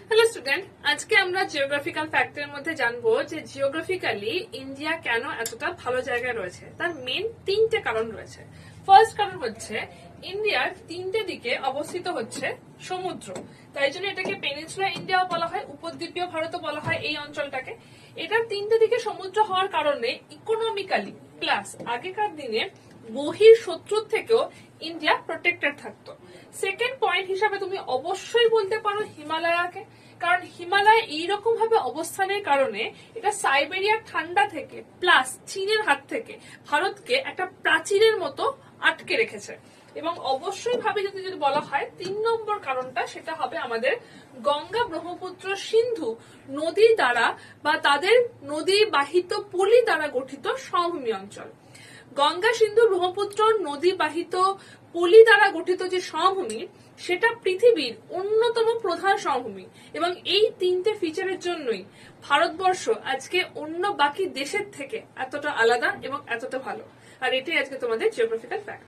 Hello student, আজকে আমরা geographical ফ্যাক্টের মধ্যে জানবো যে জিওগ্রাফিক্যালি ইন্ডিয়া কেন এতটা ভালো জায়গায় রয়েছে। তার মেন তিনটে কারণ রয়েছে। ফার্স্ট কারণ হচ্ছে ইন্ডিয়ার তিনটে দিকে অবস্থিত হচ্ছে সমুদ্র, তাই জন্য এটাকে পেনিনসুলা ইন্ডিয়াও বলা হয়, উপদ্বীপীয় ভারতও বলা হয় এই অঞ্চলটাকে। এটার তিনটে দিকে সমুদ্র হওয়ার কারণে ইকোনমিক্যালি প্লাস আগেকার দিনে বহির শত্রুর থেকেও ইন্ডিয়া প্রোটেক্টেড থাকতো। সেকেন্ড পয়েন্ট হিসাবে তুমি অবশ্যই বলতে পারো হিমালয়াকে, কারণ হিমালয় এইরকম ভাবে অবস্থানের কারণে এটা সাইবেরিয়ার ঠান্ডা থেকে প্লাস চীনের হাত থেকে ভারতকে একটা প্রাচীরের মতো আটকে রেখেছে। এবং অবশ্যই ভাবে যদি বলা হয় 3 নম্বর কারণটা, সেটা হবে আমাদের গঙ্গা ব্রহ্মপুত্র সিন্ধু নদী দ্বারা বা তাদের নদী বাহিত পলি দ্বারা গঠিত সমভূমি অঞ্চল। গঙ্গা সিন্ধু ব্রহ্মপুত্র নদী বাহিত পলি দ্বারা গঠিত যে সমভূমি, সেটা পৃথিবীর অন্যতম প্রধান সমভূমি। এবং এই তিনটে ফিচারের জন্যই ভারতবর্ষ আজকে অন্য বাকি দেশের থেকে এতটা আলাদা এবং এতটা ভালো। আর এটাই আজকে তোমাদের জিওগ্রাফিক্যাল ফ্যাক্ট।